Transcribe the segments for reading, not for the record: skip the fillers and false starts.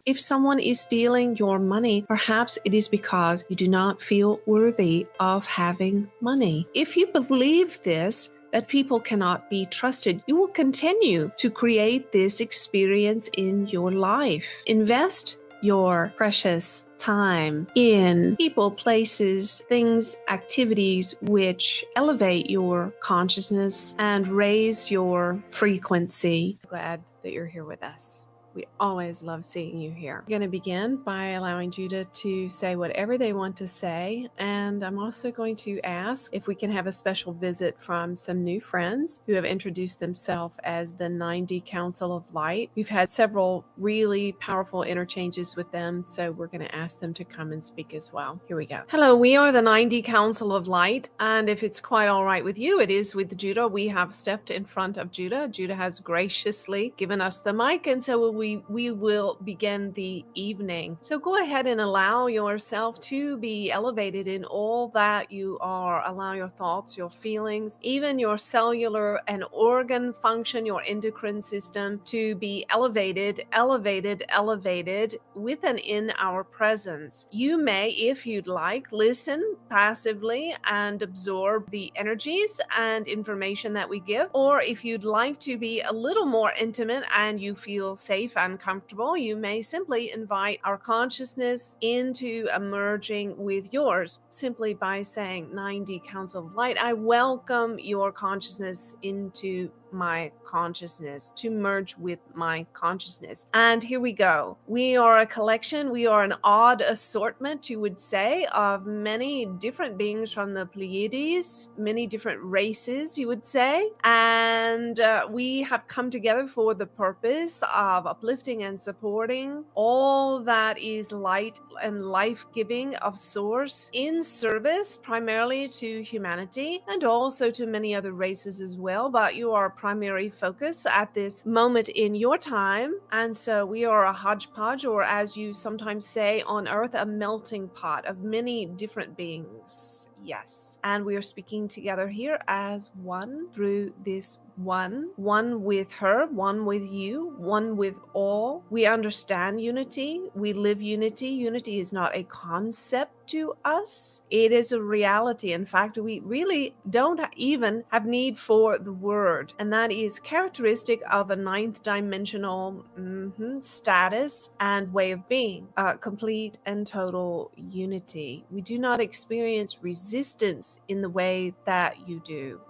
If someone is stealing your money, perhaps it is because you do not feel worthy of having money. If you believe this, that people cannot be trusted, you will continue to create this experience in your life. Invest your precious time in people, places, things, activities which elevate your consciousness and raise your frequency. Glad that you're here with us. We always love seeing you here. I'm going to begin by allowing Judah to say whatever they want to say. And I'm also going to ask if we can have a special visit from some new friends who have introduced themselves as the 9D Council of Light. We've had several really powerful interchanges with them, so we're going to ask them to come and speak as well. Here we go. Hello, we are the 9D Council of Light. And if it's quite all right with you, it is with Judah. We have stepped in front of Judah. Judah has graciously given us the mic, and so we will begin the evening. So go ahead and allow yourself to be elevated in all that you are. Allow your thoughts, your feelings, even your cellular and organ function, your endocrine system to be elevated with and in our presence. You may, if you'd like, listen passively and absorb the energies and information that we give. Or if you'd like to be a little more intimate and you feel safe and comfortable, you may simply invite our consciousness into merging with yours simply by saying 9D Council of Light. I welcome your consciousness into my consciousness, to merge with my consciousness. And here we go. We are a collection, we are an odd assortment, you would say, of many different beings from the Pleiades, many different races, you would say. And we have come together for the purpose of uplifting and supporting all that is light and life-giving of source in service primarily to humanity and also to many other races as well. But you are primary focus at this moment in your time. And so we are a hodgepodge, or as you sometimes say on Earth, a melting pot of many different beings. Yes. And we are speaking together here as one through this one with her, one with you, one with all. We understand unity. We live unity. Unity is not a concept to us. It is a reality. In fact, we really don't even have need for the word. And that is characteristic of a ninth dimensional status and way of being, complete and total unity. We do not experience resistance in the way that you do.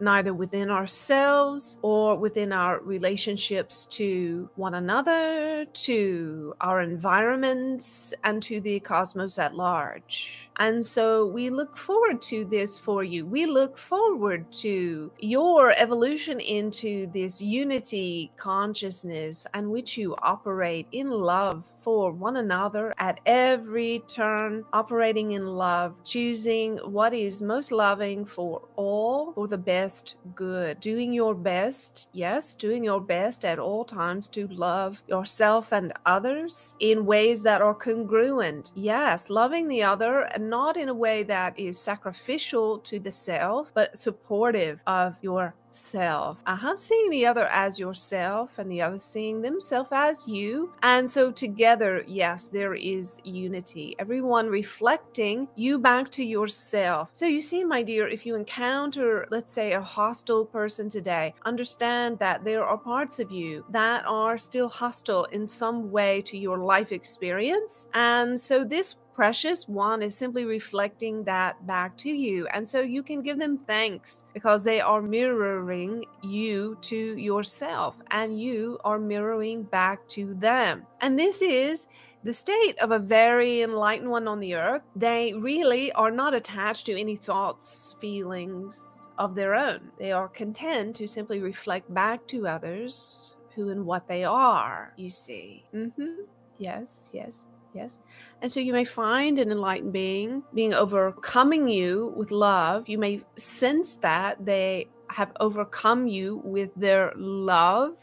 Neither within ourselves or within our relationships to one another, to our environments, and to the cosmos at large. And so we look forward to this for you. We look forward to your evolution into this unity consciousness and which you operate in love for one another at every turn, operating in love, choosing what is most loving for all, for the best good, doing your best, yes, doing your best at all times to love yourself and others in ways that are congruent. Yes, loving the other, and not in a way that is sacrificial to the self, but supportive of your self. Seeing the other as yourself and the other seeing themselves as you. And so together, yes, there is unity. Everyone reflecting you back to yourself. So you see, my dear, if you encounter, let's say, a hostile person today, understand that there are parts of you that are still hostile in some way to your life experience. And so this precious one is simply reflecting that back to you. And so you can give them thanks because they are mirroring you to yourself and you are mirroring back to them. And this is the state of a very enlightened one on the earth. They really are not attached to any thoughts, feelings of their own. They are content to simply reflect back to others who and what they are, you see. Yes, yes. Yes. And so you may find an enlightened being overcoming you with love. You may sense that they have overcome you with their love.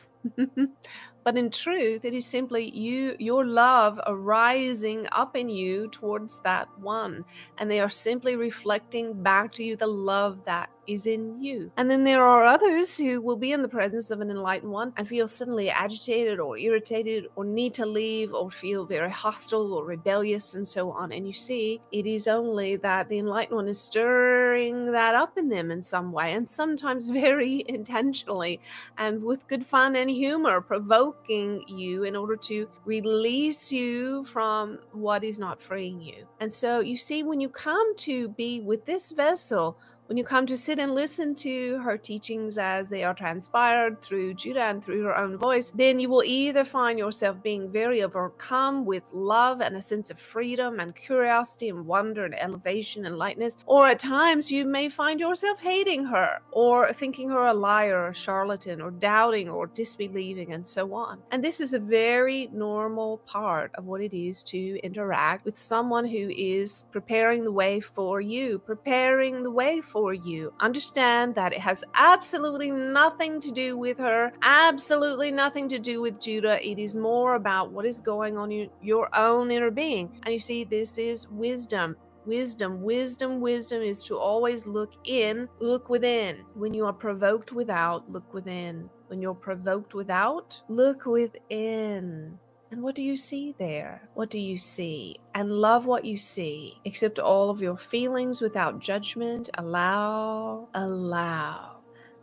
But in truth, it is simply your love arising up in you towards that one. And they are simply reflecting back to you the love that is in you. And then there are others who will be in the presence of an enlightened one and feel suddenly agitated or irritated or need to leave or feel very hostile or rebellious and so on. And you see, it is only that the enlightened one is stirring that up in them in some way, and sometimes very intentionally and with good fun and humor, provoking you in order to release you from what is not freeing you. And so you see, when you come to be with this vessel, when you come to sit and listen to her teachings as they are transpired through Judah and through her own voice, then you will either find yourself being very overcome with love and a sense of freedom and curiosity and wonder and elevation and lightness, or at times you may find yourself hating her or thinking her a liar or a charlatan or doubting or disbelieving and so on. And this is a very normal part of what it is to interact with someone who is preparing the way for you, preparing the way for you. Understand that it has absolutely nothing to do with her, absolutely nothing to do with Judah. It is more about what is going on in your own inner being. And you see, this is wisdom. Wisdom is to always look in, look within. When you are provoked without, look within. When you're provoked without, look within. And what do you see there? What do you see? And love what you see. Accept all of your feelings without judgment. Allow.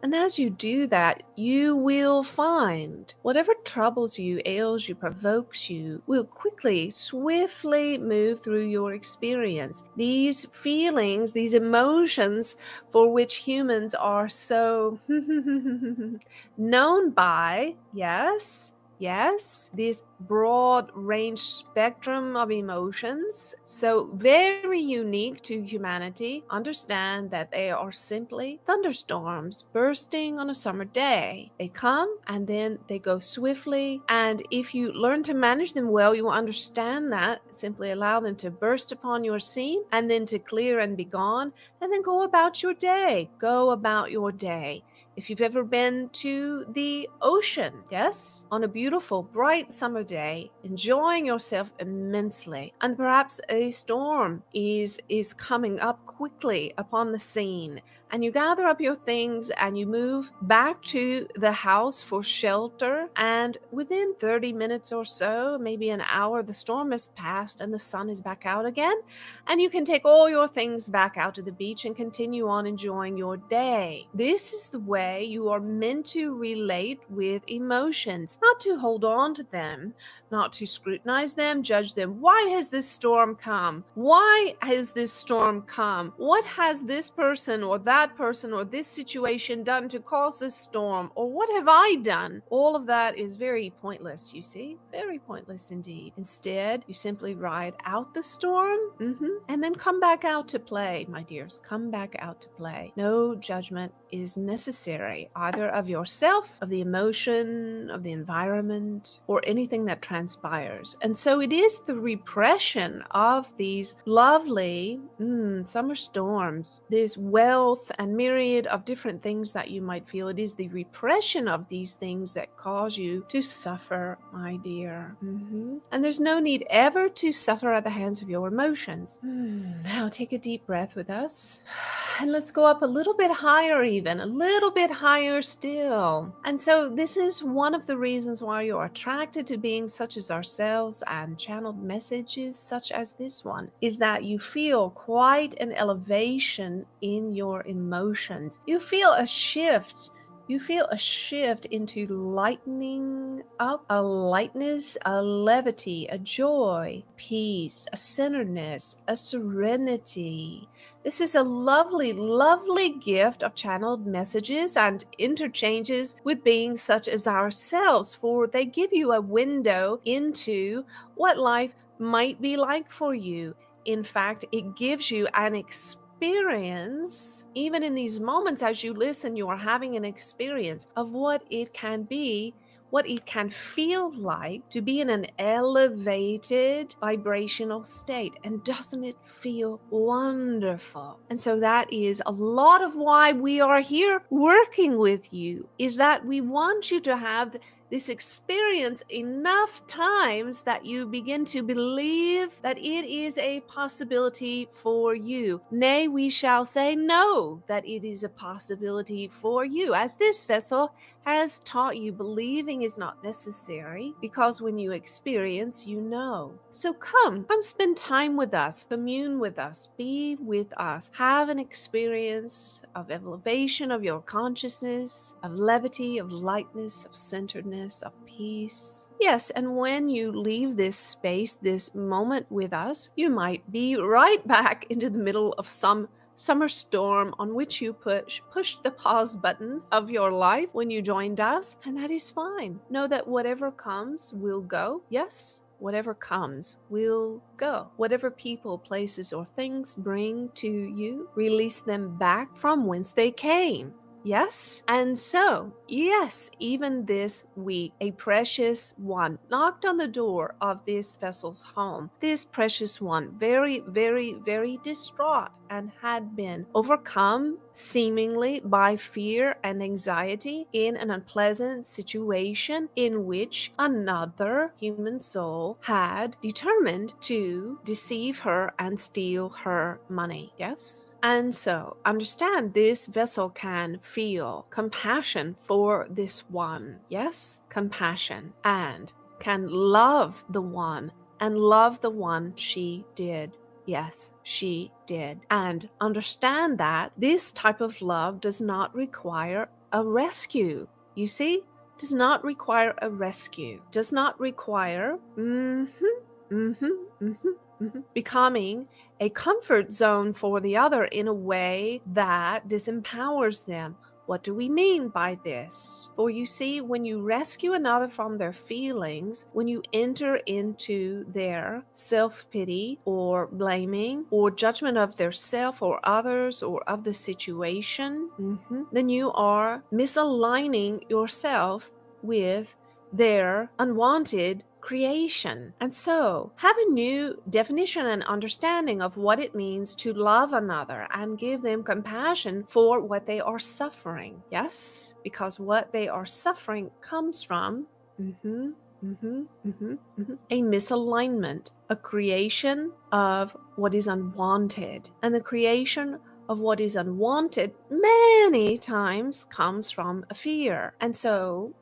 And as you do that, you will find whatever troubles you, ails you, provokes you, will quickly, swiftly move through your experience. These feelings, these emotions for which humans are so known by, yes, this broad range spectrum of emotions, so very unique to humanity. Understand that they are simply thunderstorms bursting on a summer day. They come and then they go swiftly, and if you learn to manage them well, you will understand that. Simply allow them to burst upon your scene and then to clear and be gone, and then go about your day. Go about your day. If you've ever been to the ocean, yes, on a beautiful, bright summer day, enjoying yourself immensely, and perhaps a storm is coming up quickly upon the scene, and you gather up your things and you move back to the house for shelter, and within 30 minutes or so, maybe an hour, the storm has passed and the sun is back out again, and you can take all your things back out to the beach and continue on enjoying your day. This is the way you are meant to relate with emotions, not to hold on to them, not to scrutinize them, judge them. Why has this storm come? Why has this storm come? What has this person or that person or this situation done to cause this storm? Or what have I done? All of that is very pointless, you see? Very pointless indeed. Instead, you simply ride out the storm, and then come back out to play, my dears. Come back out to play. No judgment is necessary, either of yourself, of the emotion, of the environment, or anything that transpires. And so it is the repression of these lovely summer storms, this wealth and myriad of different things that you might feel. It is the repression of these things that cause you to suffer, my dear. And there's no need ever to suffer at the hands of your emotions. Now take a deep breath with us. And let's go up a little bit higher, even a little bit higher still. And so this is one of the reasons why you're attracted to beings such as ourselves and channeled messages such as this one, is that you feel quite an elevation in your emotions. You feel a shift. You feel a shift into lightening up, a lightness, a levity, a joy, peace, a centeredness, a serenity. This is a lovely, lovely gift of channeled messages and interchanges with beings such as ourselves, for they give you a window into what life might be like for you. In fact, it gives you an experience. Even in these moments as you listen, you are having an experience of what it can be, what it can feel like to be in an elevated vibrational state. And doesn't it feel wonderful? And so that is a lot of why we are here working with you, is that we want you to have this experience enough times that you begin to believe that it is a possibility for you. Nay, we shall say no, that it is a possibility for you, as this vessel has taught you. Believing is not necessary, because when you experience, you know. So come spend time with us, commune with us, be with us, have an experience of elevation of your consciousness, of levity, of lightness, of centeredness, of peace. Yes, and when you leave this space, this moment with us, you might be right back into the middle of some summer storm on which you push the pause button of your life when you joined us, and that is fine. Know that whatever comes will go. Yes, whatever comes will go. Whatever people, places, or things bring to you, release them back from whence they came. Yes? And so, yes, even this week, a precious one knocked on the door of this vessel's home. This precious one, very, very, very distraught, and had been overcome seemingly by fear and anxiety in an unpleasant situation in which another human soul had determined to deceive her and steal her money. Yes? And so understand, this vessel can feel compassion for this one. Yes? Compassion. And can love the one, and love the one she did. Yes, she did. And understand that this type of love does not require a rescue. You see? Does not require a rescue. Does not require becoming a comfort zone for the other in a way that disempowers them. What do we mean by this? For you see, when you rescue another from their feelings, when you enter into their self-pity or blaming or judgment of their self or others or of the situation, then you are misaligning yourself with their unwanted creation. And so, have a new definition and understanding of what it means to love another and give them compassion for what they are suffering. Yes? Because what they are suffering comes from a misalignment, a creation of what is unwanted. And the creation of what is unwanted many times comes from a fear. And so,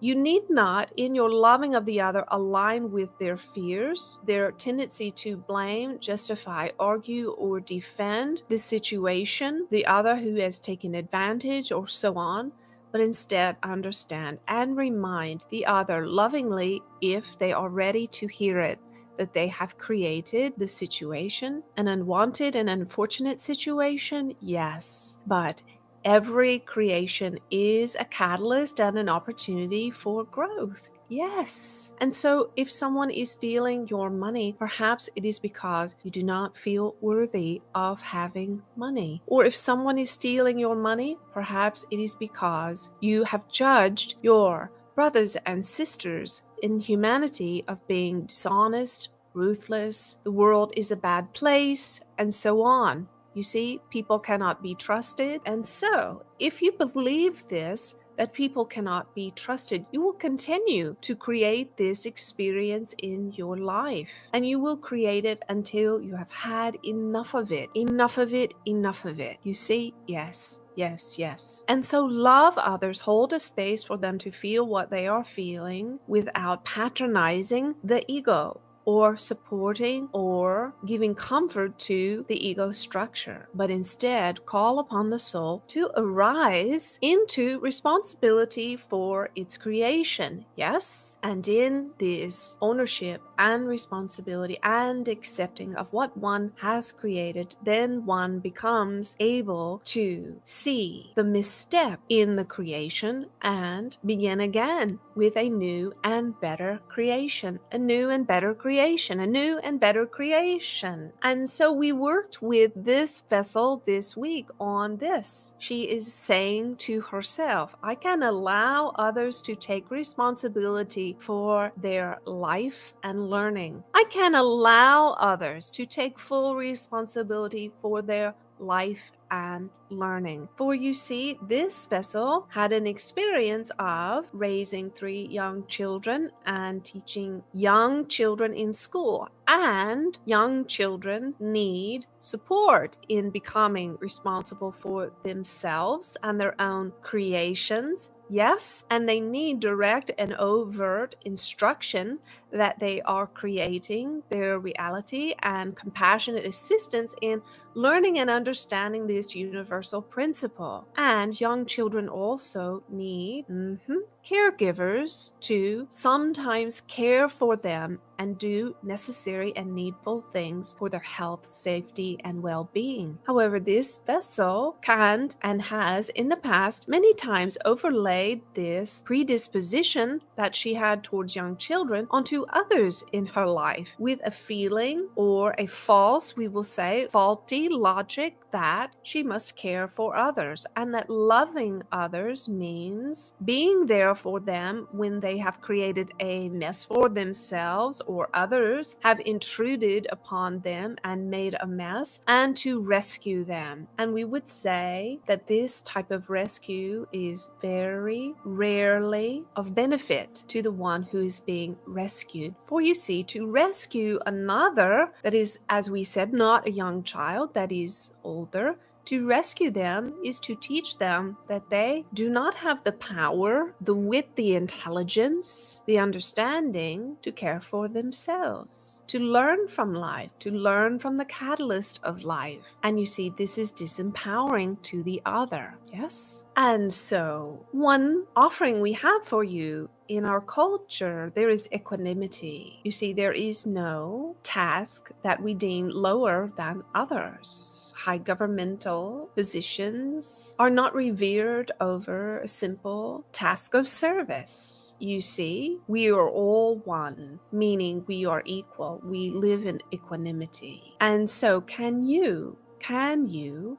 you need not, in your loving of the other, align with their fears, their tendency to blame, justify, argue, or defend the situation, the other who has taken advantage, or so on, but instead understand and remind the other lovingly, if they are ready to hear it, that they have created the situation, an unwanted and unfortunate situation, yes, but every creation is a catalyst and an opportunity for growth. Yes. And so if someone is stealing your money, perhaps it is because you do not feel worthy of having money. Or if someone is stealing your money, perhaps it is because you have judged your brothers and sisters in humanity of being dishonest, ruthless, the world is a bad place, and so on. You see, people cannot be trusted. And so, if you believe this, that people cannot be trusted, you will continue to create this experience in your life. And you will create it until you have had enough of it. Enough of it, enough of it. You see? Yes. Yes, yes. And so love others, hold a space for them to feel what they are feeling without patronizing the ego, or supporting or giving comfort to the ego structure, but instead call upon the soul to arise into responsibility for its creation. Yes? And in this ownership and responsibility and accepting of what one has created, then one becomes able to see the misstep in the creation and begin again with a new and better creation, a new and better creation, a new and better creation. And so we worked with this vessel this week on this. She is saying to herself, I can allow others to take responsibility for their life and learning. I can allow others to take full responsibility for their life and learning. For you see, this vessel had an experience of raising 3 young children and teaching young children in school. And young children need support in becoming responsible for themselves and their own creations. Yes, and they need direct and overt instruction that they are creating their reality and compassionate assistance in learning and understanding this universal principle. And young children also need caregivers to sometimes care for them and do necessary and needful things for their health, safety, and well-being. However, this vessel can and has in the past many times overlaid this predisposition that she had towards young children onto others in her life with a feeling or a false, we will say, faulty logic that she must care for others, and that loving others means being there for them when they have created a mess for themselves or others have intruded upon them and made a mess, and to rescue them. And we would say that this type of rescue is very rarely of benefit to the one who is being rescued. For you see, to rescue another that is, as we said, not a young child, that is older, to rescue them is to teach them that they do not have the power, the wit, the intelligence, the understanding to care for themselves, to learn from life, to learn from the catalyst of life. And you see, this is disempowering to the other. Yes? And so, one offering we have for you in our culture, there is equanimity. You see, there is no task that we deem lower than others. High governmental positions are not revered over a simple task of service. You see, we are all one, meaning we are equal. We live in equanimity. And so can you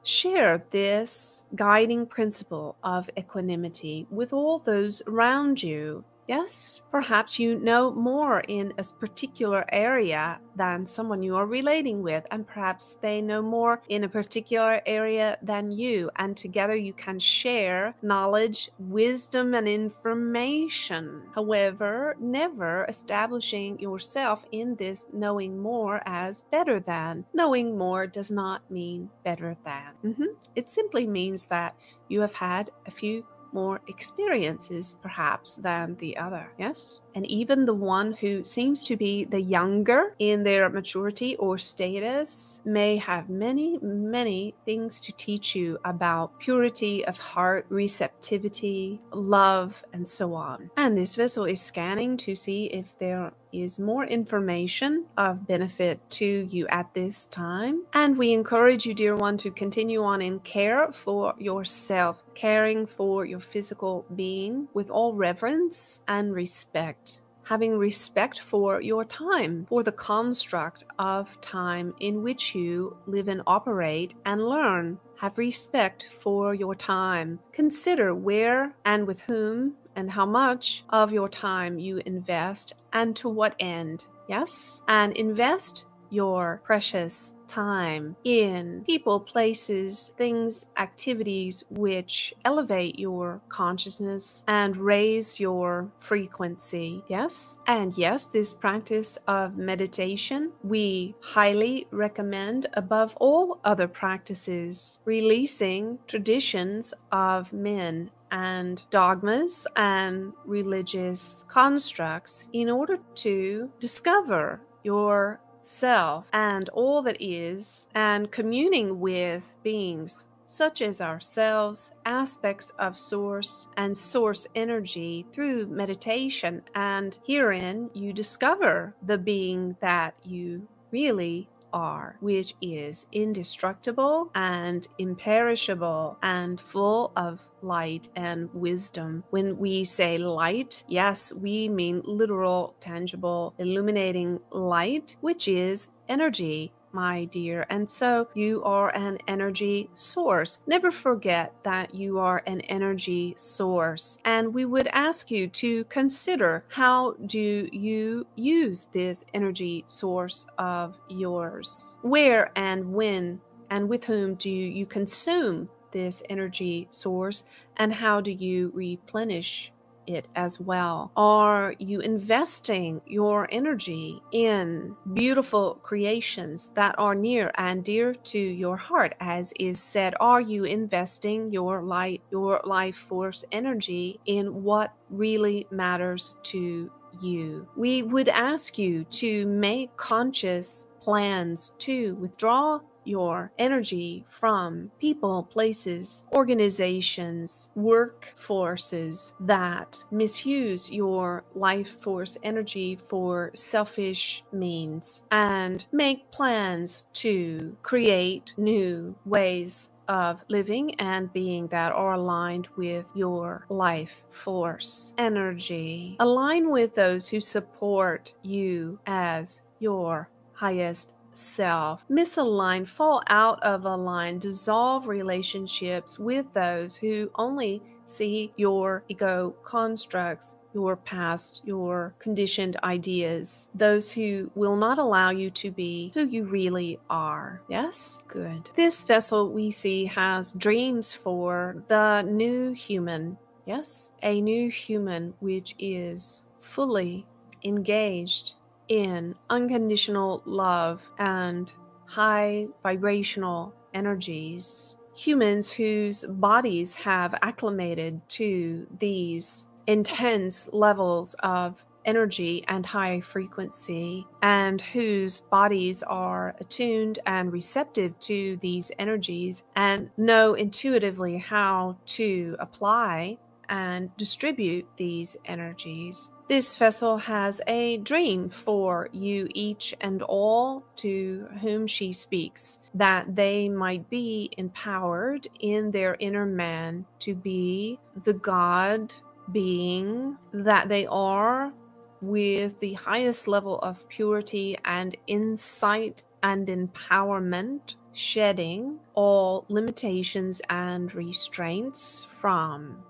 share this guiding principle of equanimity with all those around you? Yes, perhaps you know more in a particular area than someone you are relating with, and perhaps they know more in a particular area than you, and together you can share knowledge, wisdom, and information. However, never establishing yourself in this knowing more as better than. Knowing more does not mean better than. It simply means that you have had a few more experiences perhaps than the other. Yes, and even the one who seems to be the younger in their maturity or status may have many things to teach you about purity of heart, receptivity, love, and so on. And this vessel is scanning to see if there is more information of benefit to you at this time. And we encourage you, dear one, to continue on in care for yourself, caring for your physical being with all reverence and respect. Having respect for your time, for the construct of time in which you live and operate and learn. Have respect for your time. Consider where and with whom and how much of your time you invest and to what end. Yes? And invest your precious time in people, places, things, activities which elevate your consciousness and raise your frequency. Yes? And yes, this practice of meditation we highly recommend above all other practices, releasing traditions of men and dogmas and religious constructs in order to discover yourself and all that is, and communing with beings such as ourselves, aspects of source and source energy through meditation. And herein you discover the being that you really are, which is indestructible and imperishable and full of light and wisdom. When we say light, yes, we mean literal, tangible, illuminating light, which is energy, my dear. And so you are an energy source. Never forget that you are an energy source. And we would ask you to consider, how do you use this energy source of yours? Where and when And with whom do you consume this energy source, and how do you replenish it as well? Are you investing your energy in beautiful creations that are near and dear to your heart? As is said, are you investing your light, your life force energy in what really matters to you? We would ask you to make conscious plans to withdraw your energy from people, places, organizations, workforces that misuse your life force energy for selfish means, and make plans to create new ways of living and being that are aligned with your life force energy. Align with those who support you as your highest self. Misalign, fall out of a line, dissolve relationships with those who only see your ego constructs, your past, your conditioned ideas, those who will not allow you to be who you really are. Yes? Good. This vessel we see has dreams for the new human. Yes? A new human which is fully engaged in unconditional love and high vibrational energies. Humans whose bodies have acclimated to these intense levels of energy and high frequency, and whose bodies are attuned and receptive to these energies and know intuitively how to apply and distribute these energies. This vessel has a dream for you each and all to whom she speaks, that they might be empowered in their inner man to be the God being that they are, with the highest level of purity and insight and empowerment, shedding all limitations and restraints from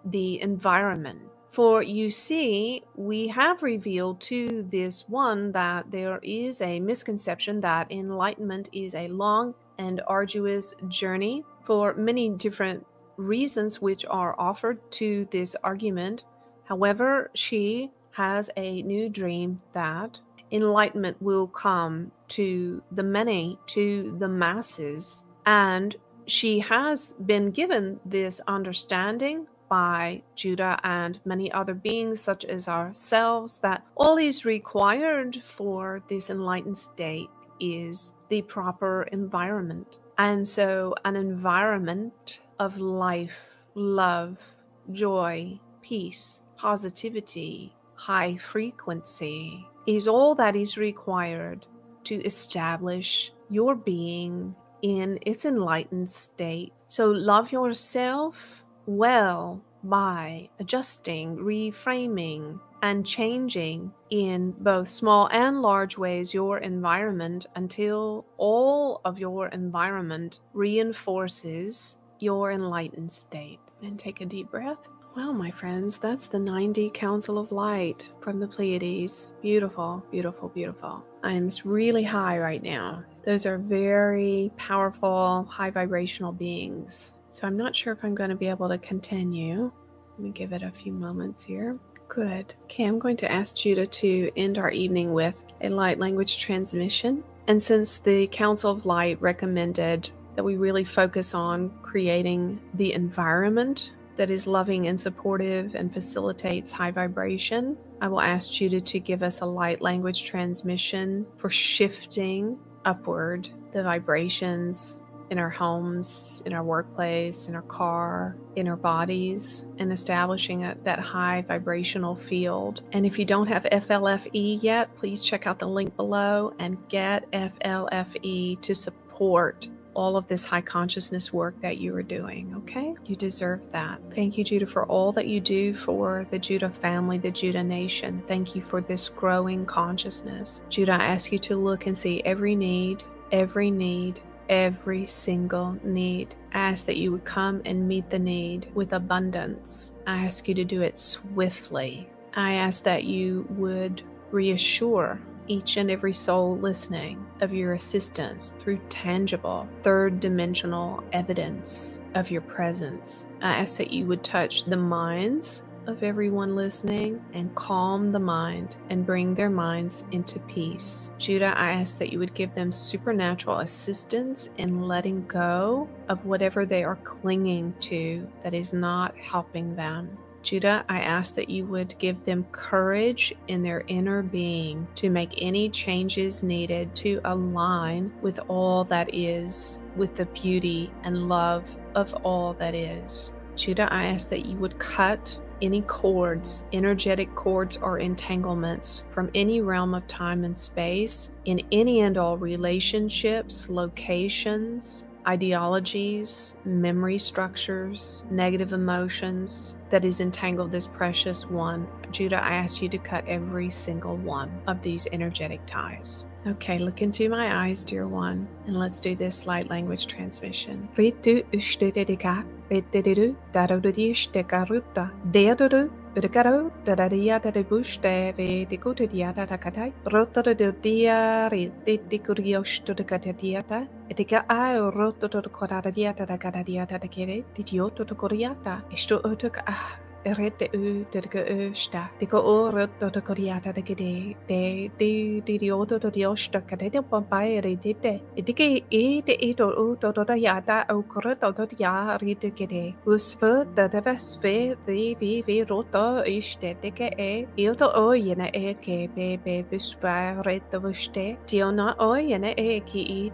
the environment. For you see, we have revealed to this one that there is a misconception that enlightenment is a long and arduous journey for many different reasons which are offered to this argument. However, she has a new dream that enlightenment will come to the many, to the masses, and she has been given this understanding by Judah and many other beings such as ourselves that all is required for this enlightened state is the proper environment. And so an environment of life, love, joy, peace, positivity, high frequency is all that is required to establish your being in its enlightened state. So love yourself well by adjusting, reframing, and changing in both small and large ways your environment until all of your environment reinforces your enlightened state. And take a deep breath. Well, my friends, that's the 9D Council of Light from the Pleiades. Beautiful, beautiful, beautiful. I'm really high right now. Those are very powerful, high vibrational beings. So I'm not sure if I'm going to be able to continue. Let me give it a few moments here. Good. Okay, I'm going to ask Judah to end our evening with a light language transmission. And since the Council of Light recommended that we really focus on creating the environment that is loving and supportive and facilitates high vibration, I will ask Judah to give us a light language transmission for shifting upward the vibrations in our homes, in our workplace, in our car, in our bodies, and establishing that high vibrational field. And if you don't have FLFE yet, please check out the link below and get FLFE to support all of this high consciousness work that you are doing, okay? You deserve that. Thank you, Judah, for all that you do for the Judah family, the Judah nation. Thank you for this growing consciousness. Judah, I ask you to look and see every need, every single need. I ask that you would come and meet the need with abundance. I ask you to do it swiftly. I ask that you would reassure each and every soul listening of your assistance through tangible, third-dimensional evidence of your presence. I ask that you would touch the minds of everyone listening and calm the mind and bring their minds into peace. Judah, I ask that you would give them supernatural assistance in letting go of whatever they are clinging to that is not helping them. Judah, I ask that you would give them courage in their inner being to make any changes needed to align with all that is, with the beauty and love of all that is. Judah, I ask that you would cut any cords, energetic cords or entanglements from any realm of time and space in any and all relationships, locations, ideologies, memory structures, negative emotions that is entangled this precious one. Judah, I ask you to cut every single one of these energetic ties. Okay, look into my eyes, dear one, and let's do this light language transmission. Ritu ushtedeka, ritiru, darudishdegaruta, deaduru, Udakaro, Dadaria, Dadabushte, Dikutia, Dakatai, Rotodia, Ritikurio, to the Catadiata, Etika I, Roto to the Coradiata, the Catadiata, the Kere, Titioto to Coriata, Esto Utuk ah. Rete u de sta de go roto de coriata de gede de dioto de diosta cadete pompai redite etike de eto to yata o corto to ya rite gede usfer de vesfe de vi roto iste de ke ioto o yene ke be besva rete vuste tiona o yene ki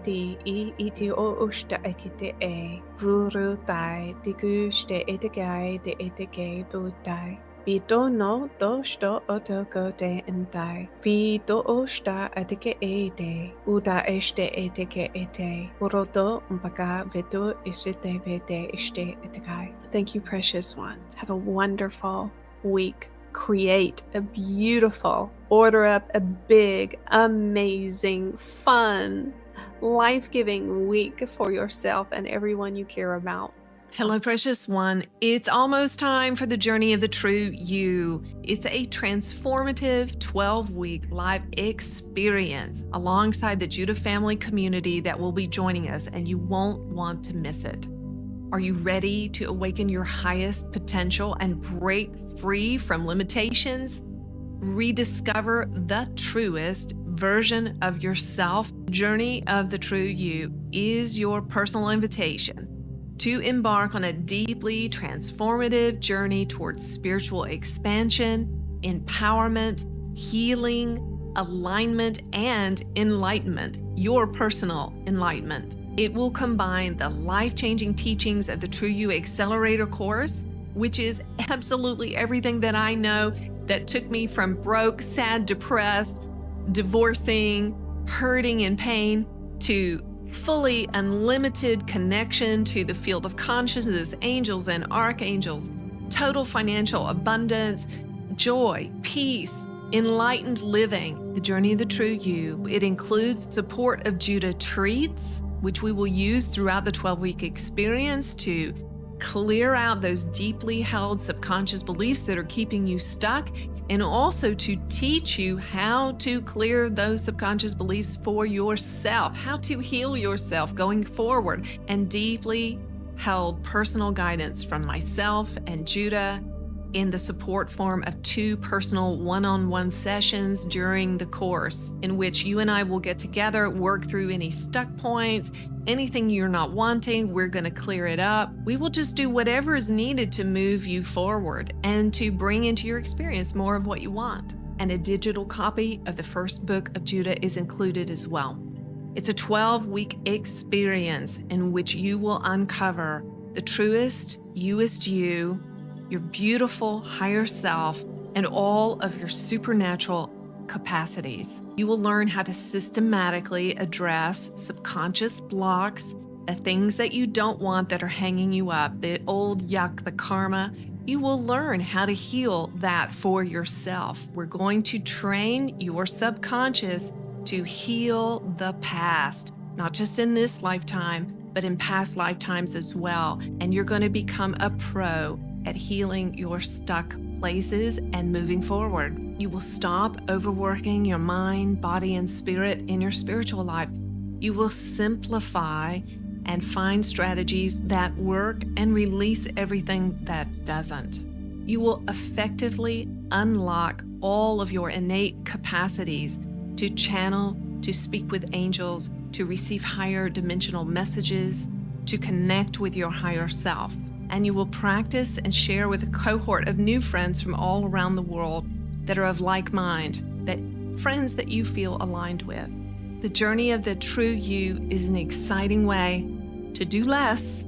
iti o usta ekite vuru tai de guste etike de etike dai. Vito no do sto otoko de entai. Vito osta etike ede. Uda este etike ete. Urodo mpaka veto isite vete este etekai. Thank you, precious one. Have a wonderful week. Create a beautiful, order up a big, amazing, fun, life-giving week for yourself and everyone you care about. Hello, precious one. It's almost time for the journey of the true you. It's a transformative 12-week live experience alongside the Judah family community that will be joining us, and you won't want to miss it. Are you ready to awaken your highest potential and break free from limitations? Rediscover the truest version of yourself. Journey of the true you is your personal invitation to embark on a deeply transformative journey towards spiritual expansion, empowerment, healing, alignment, and enlightenment, your personal enlightenment. It will combine the life-changing teachings of the True You Accelerator course, which is absolutely everything that I know that took me from broke, sad, depressed, divorcing, hurting, and pain to fully unlimited connection to the field of consciousness, angels and archangels, total financial abundance, joy, peace, enlightened living, the journey of the true you. It includes support of Judah treats, which we will use throughout the 12-week experience to clear out those deeply held subconscious beliefs that are keeping you stuck, and also to teach you how to clear those subconscious beliefs for yourself, how to heal yourself going forward, and deeply held personal guidance from myself and Judah in the support form of 2 personal one-on-one sessions during the course, in which you and I will get together, work through any stuck points, anything you're not wanting, we're going to clear it up. We will just do whatever is needed to move you forward and to bring into your experience more of what you want. And a digital copy of the first book of Judah is included as well. It's a 12-week experience in which you will uncover the truest, youest you, your beautiful higher self, and all of your supernatural capacities. You will learn how to systematically address subconscious blocks, the things that you don't want that are hanging you up, the old yuck, the karma. You will learn how to heal that for yourself. We're going to train your subconscious to heal the past, not just in this lifetime, but in past lifetimes as well. And you're going to become a pro at healing your stuck places and moving forward. You will stop overworking your mind, body, and spirit in your spiritual life. You will simplify and find strategies that work and release everything that doesn't. You will effectively unlock all of your innate capacities to channel, to speak with angels, to receive higher dimensional messages, to connect with your higher self. And you will practice and share with a cohort of new friends from all around the world that are of like mind, that friends that you feel aligned with. The journey of the true you is an exciting way to do less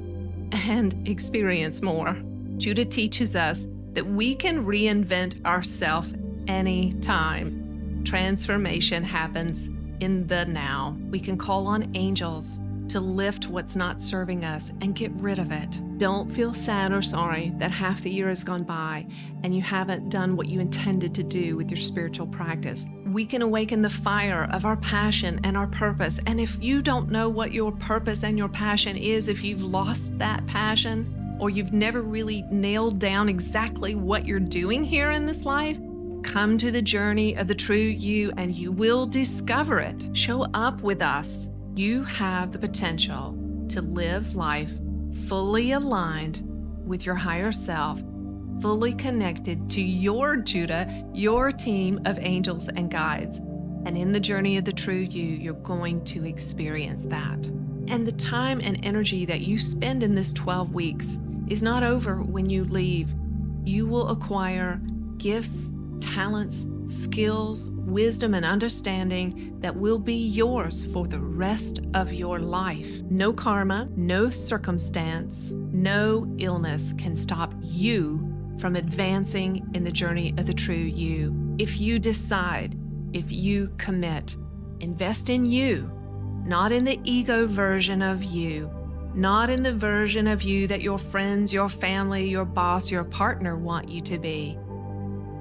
and experience more. Judah teaches us that we can reinvent ourselves anytime. Transformation happens in the now. We can call on angels to lift what's not serving us and get rid of it. Don't feel sad or sorry that half the year has gone by and you haven't done what you intended to do with your spiritual practice. We can awaken the fire of our passion and our purpose. And if you don't know what your purpose and your passion is, if you've lost that passion, or you've never really nailed down exactly what you're doing here in this life, come to the journey of the true you and you will discover it. Show up with us. You have the potential to live life fully aligned with your higher self, fully connected to your Judah, your team of angels and guides. And in the journey of the true you, you're going to experience that. And the time and energy that you spend in this 12 weeks is not over when you leave. You will acquire gifts, talents, skills, wisdom, and understanding that will be yours for the rest of your life. No karma, no circumstance, no illness can stop you from advancing in the journey of the true you. If you decide, if you commit, invest in you, not in the ego version of you, not in the version of you that your friends, your family, your boss, your partner want you to be.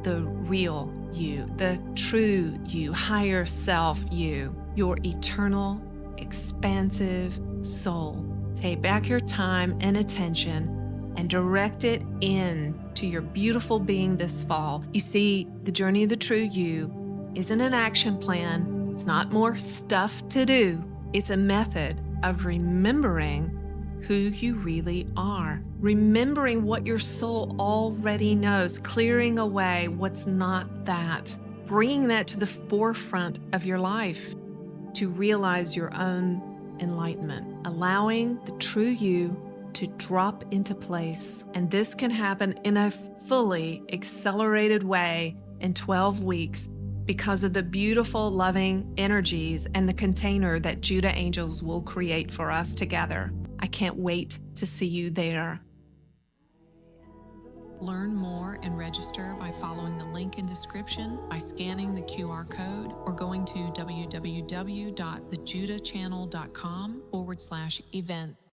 The real you, the true you, higher self you, your eternal, expansive soul. Take back your time and attention and direct it in to your beautiful being this fall. You see, the journey of the true you isn't an action plan. It's not more stuff to do. It's a method of remembering who you really are, remembering what your soul already knows, clearing away what's not that, bringing that to the forefront of your life to realize your own enlightenment, allowing the true you to drop into place. And this can happen in a fully accelerated way in 12 weeks because of the beautiful, loving energies and the container that Judah angels will create for us together. I can't wait to see you there. Learn more and register by following the link in description, by scanning the QR code, or going to www.thejudahchannel.com/events.